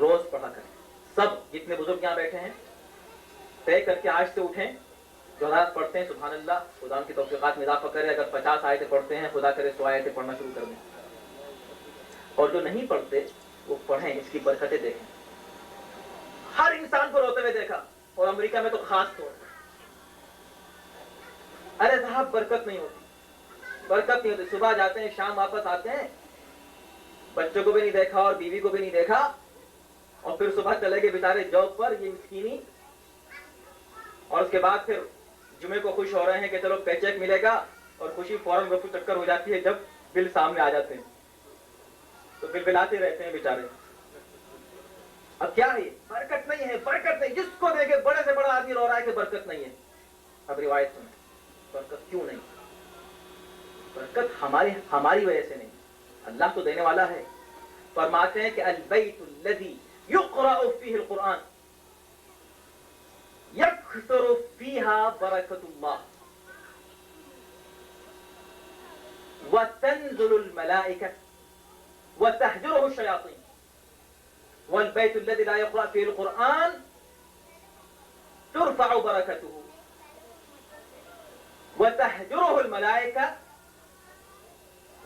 روز پڑھا کریں. سب جتنے بزرگ یہاں بیٹھے ہیں طے کر کے آج سے اٹھیں. جو حضرات پڑھتے ہیں سبحان اللہ, خدا ان کی توفیقات میں اضافہ کرے. اگر 50 آیتیں پڑھتے ہیں, خدا کرے 100 آیتیں پڑھنا شروع کر دیں. اور جو نہیں پڑھتے وہ پڑھیں, اس کی برکتیں دیکھیں. ہر انسان کو روتے ہوئے دیکھا, اور امریکہ میں تو خاص طور پر. ارے صاحب برکت نہیں ہوتی, برکت نہیں ہوتی. صبح جاتے ہیں, شام واپس آتے ہیں, بچوں کو بھی نہیں دیکھا اور بیوی کو بھی نہیں دیکھا, اور پھر صبح چلے گئے بیچارے جاب پر, یہ مسکینی. اور اس کے بعد پھر جمعے کو خوش ہو رہے ہیں کہ چلو پے چیک ملے گا, اور خوشی فوراً گفتگو چکر ہو جاتی ہے جب بل سامنے آ جاتے ہیں, تو بل بلاتے رہتے ہیں بیچارے. اب کیا ہے, برکت نہیں ہے, برکت نہیں. جس کو دیکھے بڑے سے بڑا آدمی رو رہا ہے کہ برکت نہیں ہے. اب روایت سنیں, برکت کیوں نہیں؟ برکت ہماری وجہ سے نہیں, اللہ تو دینے والا ہے. فرماتے ہیں کہ البیت الذی یقرأ فیہ القرآن یکثر فیہا برکت اللہ وتنزل الملائکہ وتہجرہ الشیاطین والبیت الذی لا یقرأ فیہ القرآن ترفع برکتہ وتہجرہ الملائکہ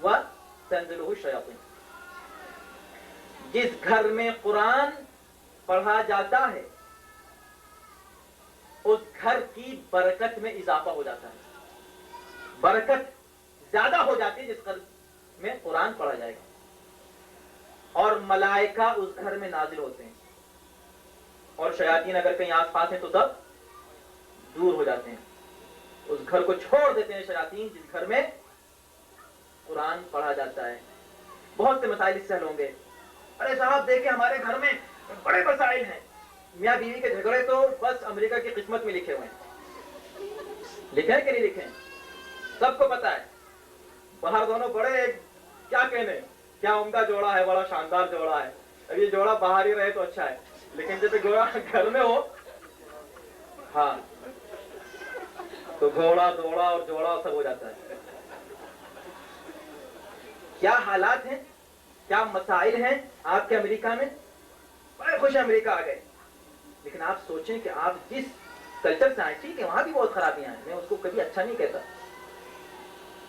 وتنزلہ الشیاطین. جس گھر میں قرآن پڑھا جاتا ہے اس گھر کی برکت میں اضافہ ہو جاتا ہے. برکت زیادہ ہو جاتی ہے جس گھر میں قرآن پڑھا جائے گا, اور ملائکہ اس گھر میں نازل ہوتے ہیں, اور شیاطین اگر کہیں آس پاس ہیں تو سب دور ہو جاتے ہیں. اس گھر کو چھوڑ دیتے ہیں شیاطین جس گھر میں قرآن پڑھا جاتا ہے. بہت سے مسائل اس سے حل ہوں گے. ارے صاحب دیکھیں ہمارے گھر میں بڑے مسائل ہیں, میاں بیوی کے جھگڑے تو بس امریکہ کی قسمت میں لکھے ہوئے ہیں. لکھے ہیں کہ نہیں لکھے ہیں؟ سب کو پتا ہے. باہر دونوں بڑے کیا کہنے, کیا عمدہ جوڑا ہے, بڑا شاندار جوڑا ہے. اب یہ جوڑا باہر ہی رہے تو اچھا ہے, لیکن جب جوڑا گھر میں ہو, ہاں تو گھوڑا دوڑا اور جوڑا سب ہو جاتا ہے. کیا حالات ہیں, کیا مسائل ہیں آپ کے امریکہ میں. بڑے خوش امریکہ آ گئے, لیکن آپ سوچیں کہ آپ جس کلچر سے آئے, ٹھیک ہے وہاں بھی بہت خرابیاں ہیں, میں اس کو کبھی اچھا نہیں کہتا,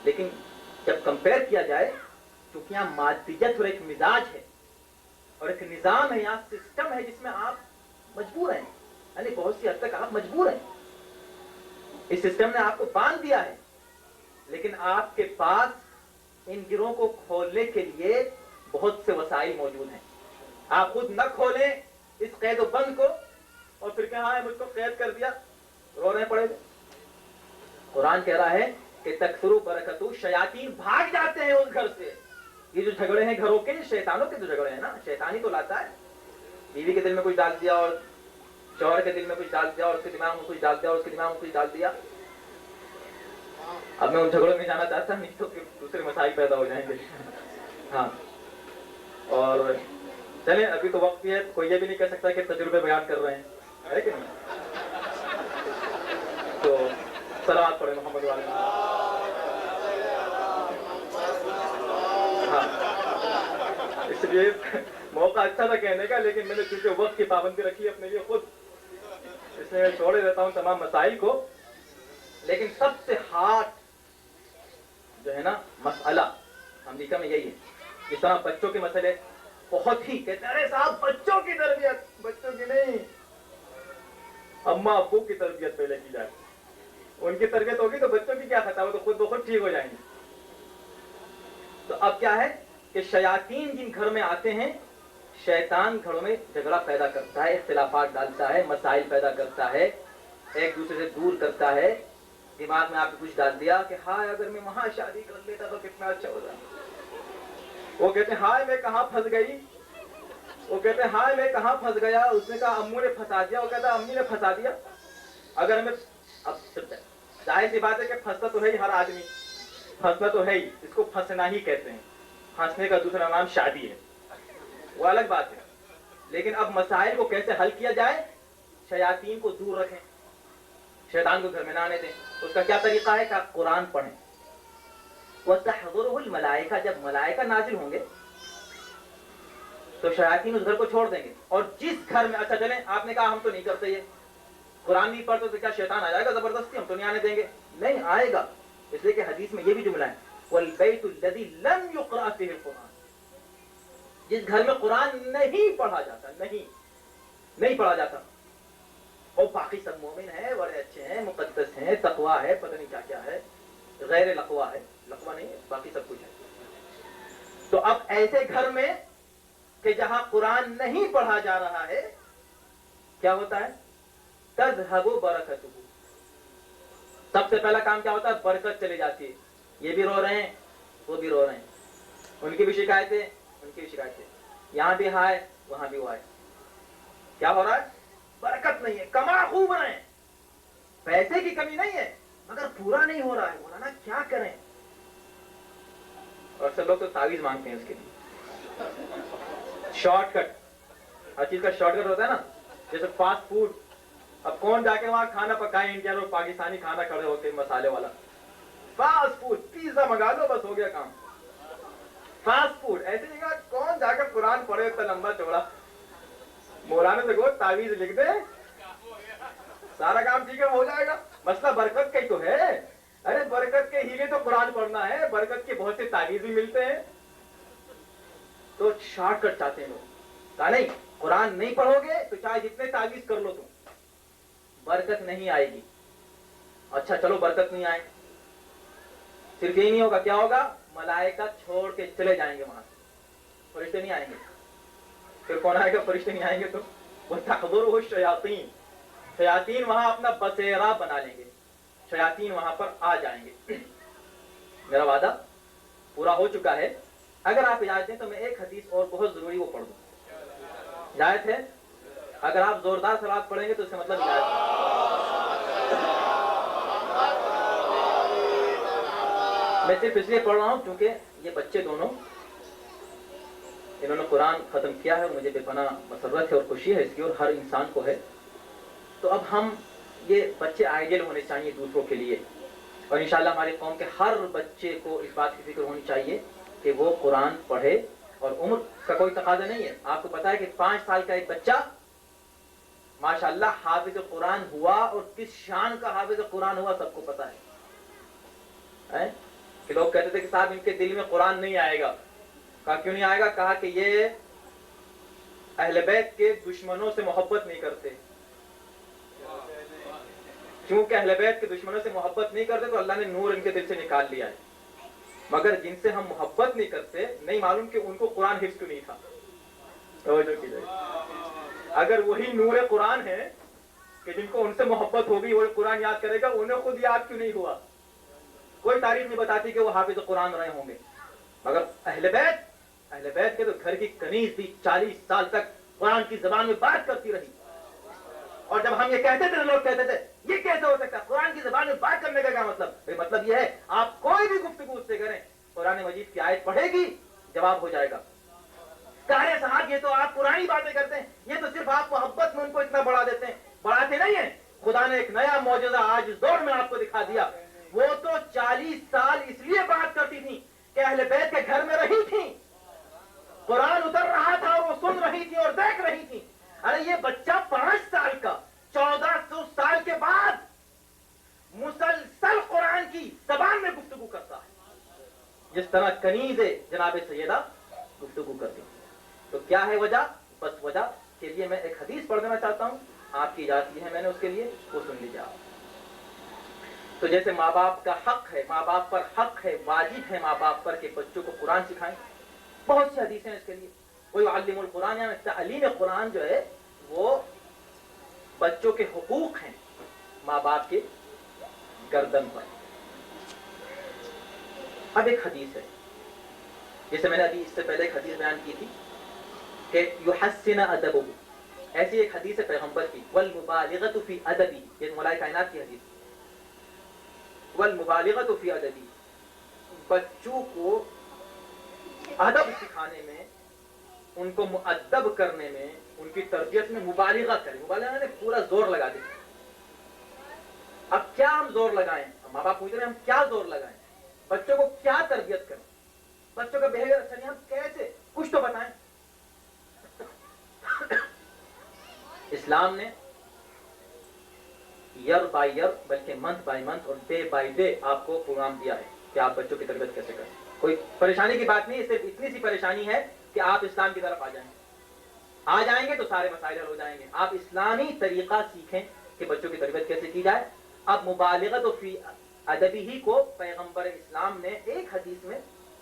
لیکن جب کمپیئر کیا جائے, کیونکہ یہاں مادیت اور ایک مزاج ہے اور ایک نظام ہے, یہاں سسٹم ہے جس میں آپ مجبور ہیں, یعنی بہت سی حد تک آپ مجبور ہیں. اس سسٹم نے آپ کو باندھ دیا ہے, لیکن آپ کے پاس ان گروہوں کو کھولنے کے لیے بہت سے وسائل موجود ہیں. آپ خود نہ کھولیں اس قید و بند کو, اور پھر کہاں ہے مجھ کو قید کر دیا, رونے پڑے گا. قرآن کہہ رہا ہے کہ تکثر برکت, شیاطین بھاگ جاتے ہیں اس گھر سے. یہ جو جھگڑے ہیں گھروں کے, شیطانوں کے جو جھگڑے ہیں نا, شیطان ہی تو لاتا ہے. بیوی کے دل میں کچھ ڈال دیا, اور شوہر کے دل میں کچھ ڈال دیا, اور اس کے دماغ میں کچھ ڈال دیا, اور اس کے دماغ میں کچھ ڈال دیا. اب میں ان جھگڑوں میں جانا چاہتا نہیں تو پھر دوسرے مسائل پیدا ہو جائیں گے. ہاں, اور چلیں ابھی تو وقت بھی ہے, کوئی یہ بھی نہیں کہہ سکتا کہ تجربے بیان کر رہے ہیں, ہے کہ نہیں. تو صلوات پڑھیں محمد والے. ہاں, اس لیے موقع اچھا تھا کہنے کا, لیکن میں نے چونکہ وقت کی پابندی رکھی اپنے لیے خود, اس لیے میں چھوڑے دیتا ہوں تمام مسائل کو. لیکن سب سے ہارڈ جو ہے نا مسئلہ امریکہ میں یہی ہے. اس طرح بچوں کے مسئلے بہت ہی کہتے ہیں, ارے صاحب بچوں کی تربیت, بچوں کی نہیں, اماں ابو کی تربیت پہلے کی جائے. ان کی تربیت ہوگی تو بچوں کی کیا خطا, وہ تو خود بخود ٹھیک ہو جائیں گے. تو اب کیا ہے کہ شیاطین جن گھر میں آتے ہیں, شیطان گھروں میں جھگڑا پیدا کرتا ہے, اختلافات ڈالتا ہے, مسائل پیدا کرتا ہے, ایک دوسرے سے دور کرتا ہے. دماغ میں آپ نے کچھ ڈال دیا کہ ہائے اگر میں وہاں شادی کر لیتا تو کتنا اچھا ہوتا. وہ کہتے ہیں ہائے میں کہاں پھنس گئی, وہ کہتے ہیں ہائے میں کہاں پھنس گیا. اس نے کہا امو نے پھنسا دیا, وہ کہتا امی نے پھنسا دیا. اگر میں اب ظاہر سی بات ہے کہ پھنستا تو ہے ہی, ہر آدمی پھنسنا تو ہے ہی, اس کو پھنسنا ہی کہتے ہیں. پھنسنے کا دوسرا نام شادی ہے, وہ الگ بات ہے. لیکن اب مسائل کو کیسے حل کیا جائے, شیاطین کو دور رکھیں, شیطان کو گھر میں نہ آنے دیں. اس کا کیا طریقہ ہے کہ آپ قرآن پڑھیں. وَتَحْضُرُهُ الْمَلَائِكَةُ, جب ملائکہ نازل ہوں گے تو شیاطین اس گھر کو چھوڑ دیں گے. اور جس گھر میں, اچھا چلیں آپ نے کہا ہم تو نہیں کرتے, یہ قرآن نہیں پڑھتے تو کیا شیطان آ جائے گا زبردستی؟ ہم تو نہیں آنے دیں گے. نہیں آئے گا, اس لیے کہ حدیث میں یہ بھی جملہ ہے وَالْبَيْتُ الَّذِي لَمْ يُقْرَأْ فِيهِ الْقُرْآنُ, جس گھر میں قرآن نہیں پڑھا جاتا, نہیں پڑھا جاتا, اور باقی سب مومن ہیں, بڑے اچھے ہیں, مقدس ہیں, تقویٰ ہے, پتہ نہیں کیا کیا ہے, غیر لقوہ ہے, لقوہ نہیں ہے, باقی سب کچھ ہے. تو اب ایسے گھر میں کہ جہاں قرآن نہیں پڑھا جا رہا ہے, کیا ہوتا ہے؟ تذهب برکتہ, سب سے پہلا کام کیا ہوتا ہے؟ برکت چلی جاتی ہے. یہ بھی رو رہے ہیں, وہ بھی رو رہے ہیں, ان کی بھی شکایتیں, ان کی بھی شکایتیں, یہاں بھی ہائے, وہاں بھی وہ آئے. کیا ہو رہا ہے؟ برکت نہیں ہے. کما خوب رہے ہیں, پیسے کی کمی نہیں ہے, مگر پورا نہیں ہو رہا ہے. مولانا کیا کریں؟ اور سب لوگ تو تعویذ مانگتے ہیں اس کے لیے, شارٹ کٹ, ہر چیز کا شارٹ کٹ ہوتا ہے نا. جیسے فاسٹ فوڈ, اب کون جا کے وہاں کھانا پکائے, انڈین اور پاکستانی کھانا کھڑے ہوتے مسالے والا, فاسٹ فوڈ, پیزا منگا دو بس ہو گیا کام. فاسٹ فوڈ ایسے نہیں کہا, کون جا کر قرآن پڑھے اتنا لمبا چوڑا, مولانا سے کہو تعویذ لکھ دے, سارا کام ٹھیک ہے ہو جائے گا. مسئلہ برکت کا ہی تو ہے. ارے برکت کے ہیلے تو قرآن پڑھنا ہے, برکت کے بہت سے تعویذ بھی ملتے ہیں. تو شارٹ کٹ چاہتے ہیں لوگ, کہا نہیں قرآن نہیں پڑھو گے تو چاہے جتنے تعویذ کر لو تم, برکت نہیں آئے گی. اچھا چلو برکت نہیں آئے, صرف یہی نہیں ہوگا, کیا ہوگا؟ ملائکہ چھوڑ کے چلے جائیں گے وہاں سے, فرشتے نہیں آئیں گے. پھر کون آئے گا؟ فرشتے نہیں آئیں گے تو وَتَحْضُرُهُ الشَّيَاطِينُ, شیاطین وہاں اپنا بسیرا بنا لیں گے, شیاطین وہاں پر آ جائیں گے. میرا وعدہ پورا ہو چکا ہے. اگر آپ اجازت دیں تو میں ایک حدیث اور بہت ضروری وہ پڑھ دوں, اجازت ہے؟ اگر آپ زوردار صلوات پڑھیں گے تو اس کا مطلب اجازت ہے. میں صرف اس لیے پڑھ رہا ہوں کیونکہ یہ بچے دونوں, انہوں نے قرآن ختم کیا ہے, اور مجھے بے پناہ مسرت ہے اور خوشی ہے اس کی, اور ہر انسان کو ہے. تو اب ہم, یہ بچے آئیڈیل ہونے چاہیے دوسروں کے لیے, اور انشاءاللہ ہماری قوم کے ہر بچے کو اس بات کی فکر ہونی چاہیے کہ وہ قرآن پڑھے. اور عمر کا کوئی تقاضا نہیں ہے. آپ کو پتا ہے کہ 5 سال کا ایک بچہ ماشاءاللہ حافظ قرآن ہوا, اور کس شان کا حافظ قرآن ہوا سب کو پتا ہے. کہ لوگ کہتے تھے کہ صاحب ان کے دل میں قرآن نہیں آئے گا. کہا کیوں نہیں آئے گا؟ کہا کہ یہ اہل بیت کے دشمنوں سے محبت نہیں کرتے. کیونکہ اہل بیت کے دشمنوں سے محبت نہیں کرتے تو اللہ نے نور ان کے دل سے نکال لیا ہے. مگر جن سے ہم محبت نہیں کرتے, نہیں معلوم کہ ان کو قرآن حفظ کیوں نہیں تھا. توجہ کیجیے, اگر وہی نور قرآن ہے کہ جن کو ان سے محبت ہوگی وہ قرآن یاد کرے گا, انہیں خود یاد کیوں نہیں ہوا؟ کوئی تاریخ نہیں بتاتی کہ وہ حافظ قرآن رہے ہوں گے. مگر اہل بیت کے تو گھر کی کنیز بھی 40 سال تک قرآن کی زبان میں بات کرتی رہی. اور جب ہم یہ کہتے تھے, لوگ کہتے تھے یہ کیسے ہو سکتا ہے, قرآن کی زبان میں بات کرنے کا کیا مطلب؟ مطلب یہ ہے آپ کوئی بھی گفتگو اس سے کریں, قرآن مجید کی آیت پڑھے گی, جواب ہو جائے گا. کہے صاحب یہ تو آپ پرانی باتیں کرتے ہیں, یہ تو صرف آپ محبت میں ان کو اتنا بڑھا دیتے ہیں. بڑھاتے نہیں ہیں. خدا نے ایک نیا معجزہ آج اس دور میں آپ کو دکھا دیا. وہ تو 40 سال اس لیے بات کرتی تھی کہ اہل بیت کے گھر میں رہی تھی, قرآن اتر رہا تھا اور وہ سن رہی تھی اور دیکھ رہی تھی. ارے یہ بچہ 5 سال کا 1400 سال کے بعد مسلسل قرآن کی زبان میں گفتگو کرتا ہے, جس طرح کنیز جناب سیدہ گفتگو کرتی. تو کیا ہے وجہ؟ بس وجہ کے لیے میں ایک حدیث پڑھ دینا چاہتا ہوں, آپ کی اجازت دی ہے میں نے اس کے لیے, وہ سن لیجیے آپ. تو جیسے ماں باپ کا حق ہے, ماں باپ پر حق ہے, واجب ہے ماں باپ پر کہ بچوں کو قرآن سکھائیں. بہت سی حدیثیں ہیں اس کے لیے. کوئی علم القرآن, یا تعلیم قرآن جو ہے وہ بچوں کے حقوق ہیں ماں باپ کے گردن پر. اب ایک حدیث ہے, جیسے میں نے ابھی اس سے پہلے ایک حدیث بیان کی تھی کہ یحسن ادبہ, ایسی ایک حدیث ہے پیغمبر کی, والمبالغۃ فی ادبی, یہ مولا کائنات کی حدیث, والمبالغۃ فی ادبی, بچوں کو ادب سکھانے میں, ان کو مؤدب کرنے میں, ان کی تربیت میں مبالغہ کریں. مبالغہ نے پورا زور لگا دیا. اب کیا ہم زور لگائیں؟ ماں باپ پوچھ رہے ہیں ہم کیا زور لگائیں, بچوں کو کیا تربیت کریں, بچوں کا بیہیویئر اچھا نہیں, ہم کیسے, کچھ تو بتائیں. اسلام نے ایئر بائی ایئر بلکہ منتھ بائی منتھ اور ڈے بائی ڈے آپ کو پروگرام دیا ہے کہ آپ بچوں کی تربیت کیسے کریں. کوئی پریشانی کی بات نہیں، صرف اتنی سی پریشانی ہے کہ آپ اسلام کی طرف آ جائیں گے تو سارے مسائل حل ہو جائیں گے. آپ اسلامی طریقہ سیکھیں کہ بچوں کی تربیت کیسے کی جائے. اب مبالغت و فی ادبی ہی کو پیغمبر اسلام نے ایک حدیث میں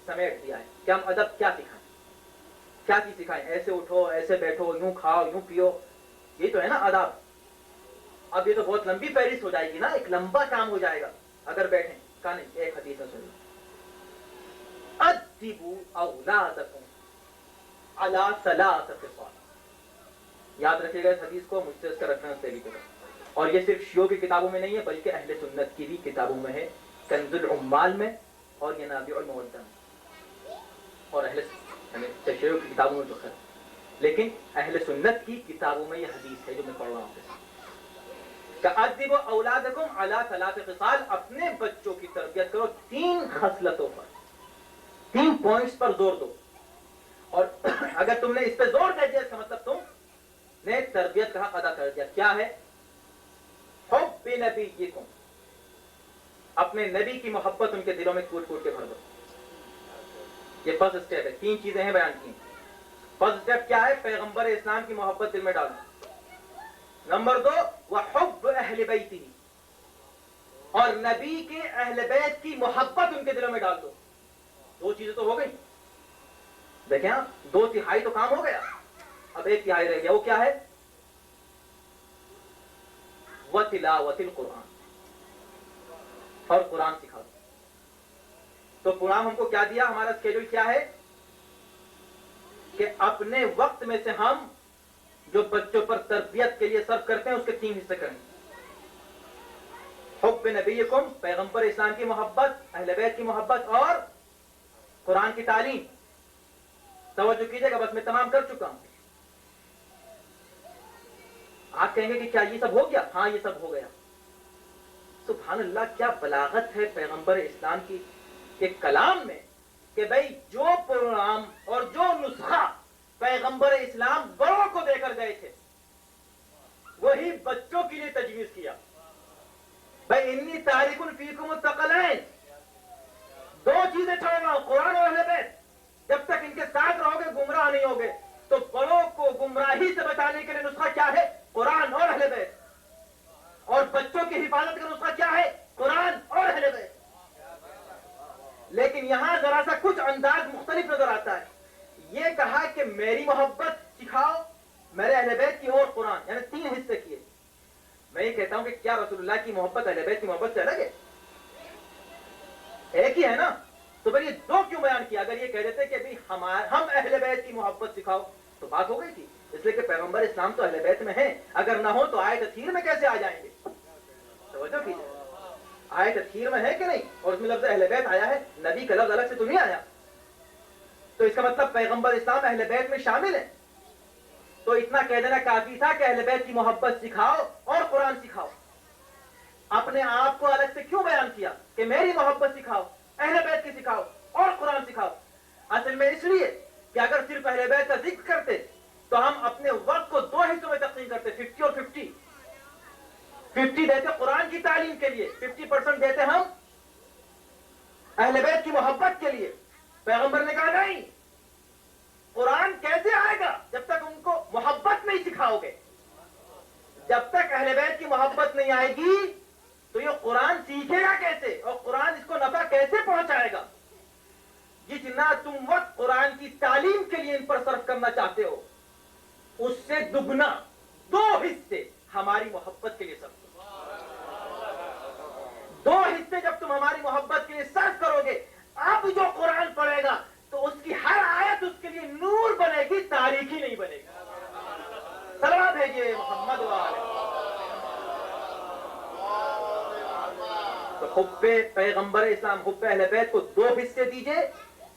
سمیٹ دیا ہے کہ ہم ادب کیا سکھائیں، کیا چیز سکھائیں. ایسے اٹھو، ایسے بیٹھو، یوں کھاؤ، یوں پیو، یہ تو ہے نا آداب. اب یہ تو بہت لمبی فہرست ہو جائے گی نا، ایک لمبا کام ہو جائے گا اگر بیٹھیں. کہا نہیں، ایک حدیث میں سن لو. ادبوا اولادکم علی ثلاث خصال. یاد رکھیے گا اس حدیث کو، مجھ سے اس کا ریفرنس لے لیجیے گا. اور یہ صرف شیعوں کی کتابوں میں نہیں ہے بلکہ اہل سنت کی بھی کتابوں میں ہے، کنز العمال میں اور ینابیع المودع میں، اور اہل شیعوں کی کتابوں میں تو خیر، لیکن اہل سنت کی کتابوں میں یہ حدیث ہے جو میں پڑھ رہا ہوں. کہ ادبوا اولادکم علی ثلاث خصال، اپنے بچوں کی تربیت کرو 3 خصلتوں پر، 3 پوائنٹس پر زور دو. اور اگر تم نے اس پہ زور دے دیا اس کا مطلب تم نے تربیت کا حق ادا کر دیا. کیا ہے؟ حب نبیکم، اپنے نبی کی محبت ان کے دلوں میں کوٹ کوٹ کے بھر دو. یہ فرسٹ اسٹیپ ہے. 3 چیزیں ہیں بیان کی. فرسٹ اسٹیپ کیا ہے؟ پیغمبر اسلام کی محبت دل میں ڈالنا. نمبر 2 وحب اہل بیتی، اور نبی کے اہل بیت کی محبت ان کے دلوں میں ڈال دو. 2 چیزیں تو ہو گئی. دیکھیں آپ، 2/3 تو کام ہو گیا، اب 1/3 رہ گیا. وہ کیا ہے؟ وتلاوت القرآن، اور قرآن سکھا دو. تو قرآن ہم کو کیا دیا؟ ہمارا اسکیڈول کیا ہے کہ اپنے وقت میں سے ہم جو بچوں پر تربیت کے لیے صرف کرتے ہیں اس کے 3 حصے کریں. حب نبیکم، پیغمبر اسلام کی محبت، اہل بیت کی محبت، اور قرآن کی تعلیم. توجہ کیجئے گا، بس میں تمام کر چکا ہوں. آپ کہیں گے کہ کیا یہ سب ہو گیا؟ ہاں، یہ سب ہو گیا. سبحان اللہ، کیا بلاغت ہے پیغمبر اسلام کی ایک کلام میں کہ بھئی جو پروگرام اور جو نسخہ پیغمبر اسلام بڑوں کو دے کر گئے تھے وہی بچوں کے لیے تجویز کیا. بھئی انی تارک فیکم الثقلین، 2 چیزیں چھوڑ رہا ہوں، قرآن اور اہل بیت. جب تک ان کے ساتھ رہو گے گمراہ نہیں ہوگے. تو بڑوں کو گمراہی سے بچانے کے لیے نسخہ کیا ہے؟ قرآن اور اہل بیت. اور بچوں کی حفاظت کا نسخہ کیا ہے؟ قرآن اور اہل بیت. لیکن یہاں ذرا سا کچھ انداز مختلف نظر آتا ہے. یہ کہا کہ میری محبت سکھاؤ، میرے اہل بیت کی اور قرآن، یعنی 3 حصے کیے. میں یہ کہتا ہوں کہ کیا رسول اللہ کی محبت اہل بیت کی محبت سے الگ ہے؟ ایک ہی ہے نا. تو پھر یہ 2 کیوں بیان کیا؟ اگر یہ کہہ دیتے کہ ہم اہل بیت کی محبت سکھاؤ تو بات ہو گئی تھی. اس لیے کہ پیغمبر اسلام تو اہل بیت میں ہیں، اگر نہ ہو تو آیت تطہیر میں کیسے آ جائیں گے؟ توجہ کیجیے، آیت تطہیر میں ہے کہ نہیں؟ اور اس میں لفظ اہل بیت آیا ہے، نبی کا لفظ الگ سے تو نہیں آیا. تو اس کا مطلب پیغمبر اسلام اہل بیت میں شامل ہے. تو اتنا کہہ دینا کافی تھا کہ اہل بیت کی محبت سکھاؤ اور قرآن سکھاؤ. اپنے آپ کو الگ سے کیوں بیان کیا کہ میری محبت سکھاؤ، اہل بیت کی سکھاؤ اور قرآن سکھاؤ؟ اصل میں اس لیے کہ اگر صرف اہل بیت کا ذکر کرتے تو ہم اپنے وقت کو 2 حصوں میں تقسیم کرتے، 50 اور 50. 50 دیتے قرآن کی تعلیم کے لیے، 50% دیتے ہم اہل بیت کی محبت کے لیے. پیغمبر نے کہا نہیں، قرآن کیسے آئے گا جب تک ان کو محبت نہیں سکھاؤ گے؟ جب تک اہل بیت کی محبت نہیں آئے گی تو یہ قرآن سیکھے گا کیسے، اور قرآن اس کو نفع کیسے پہنچائے گا؟ جتنا تم وقت قرآن کی تعلیم کے لیے ان پر صرف کرنا چاہتے ہو اس سے دگنا 2 حصے ہماری محبت کے لیے صرف کرو. 2 حصے جب تم ہماری محبت کے لیے صرف کرو گے، اب جو قرآن پڑھے گا تو اس کی ہر آیت اس کے لیے نور بنے گی، تاریخی نہیں بنے گی. سلام بھیجیے محمد والے. تو حب پیغمبر اسلام، حب اہل بیت کو 2 حصے دیجئے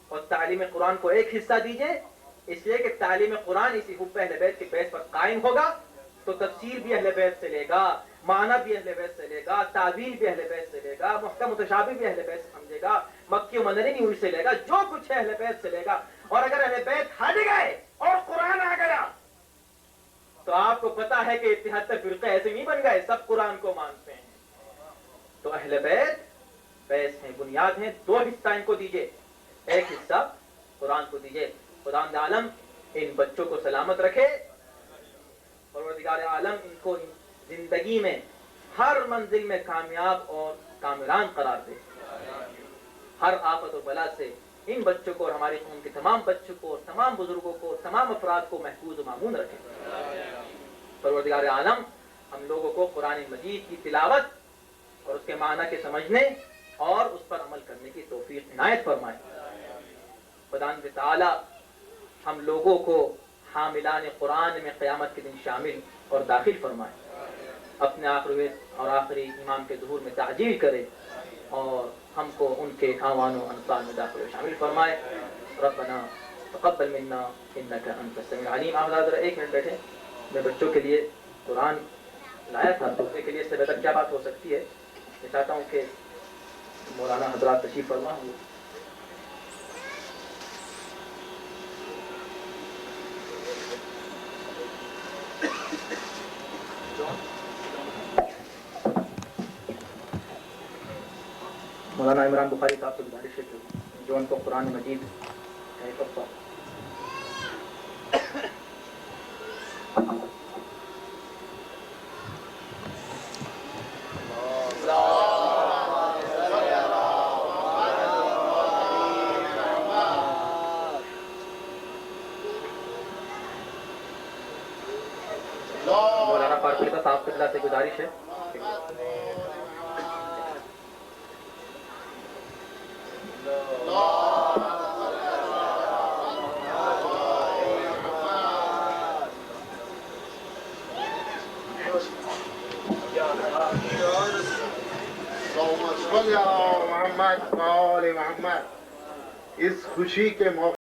اور تعلیم قرآن کو 1 حصہ دیجئے. اس لیے کہ تعلیم قرآن اسی حب اہل بیت کے بیس پر قائم ہوگا تو تفسیر بھی اہل بیت سے لے گا، معنی بھی اہل بیت سے لے گا، تعویل بھی اہل بیت سے لے گا، محکم متشابہ بھی اہل بیت سے سمجھے گا، مکی و مدنی بھی ان سے لے گا، جو کچھ ہے اہل بیت سے لے گا. اور اگر اہل بیت ہٹ گئے اور قرآن آ گیا تو آپ کو پتا ہے کہ 73 فرقے ایسے نہیں بن گئے، سب قرآن کو مانتے ہیں. تو اہل بیت بیس ہیں، بنیاد ہیں. 2 حصہ ان کو دیجئے، ایک حصہ قرآن کو دیجئے. خداوند عالم ان بچوں کو سلامت رکھے، پروردگار عالم ان کو زندگی میں ہر منزل میں کامیاب اور کامران قرار دے. ہر آفت و بلا سے ان بچوں کو اور ہماری قوم کے تمام بچوں کو اور تمام بزرگوں کو اور تمام افراد کو محفوظ و مامون رکھے. پروردگار عالم ہم لوگوں کو قرآن مجید کی تلاوت اور اس کے معنی کے سمجھنے اور اس پر عمل کرنے کی توفیق عنایت فرمائے. خداوند تعالی ہم لوگوں کو حاملان قرآن میں قیامت کے دن شامل اور داخل فرمائے. اپنے آخری اور آخری امام کے ظہور میں تعجیل کرے اور ہم کو ان کے اعوان و انصار میں داخل و شامل فرمائے. ربنا تقبل منا انک انت السمیع العلیم. آپ ذرا 1 منٹ بیٹھے، میں بچوں کے لیے قرآن لایا تھا. دوسرے کے لیے اس سے بہتر کیا بات ہو سکتی ہے. میں چاہتا ہوں کہ مولانا حضرات تشریف فرما ہوں. مولانا عمران بخاری صاحب سے گزارش ہے کہ جو ان کو قرآن مجید کا ایک حصہ مولانا فاروق علی صاحب سے گزارش ہے. محمد اس خوشی کے موقع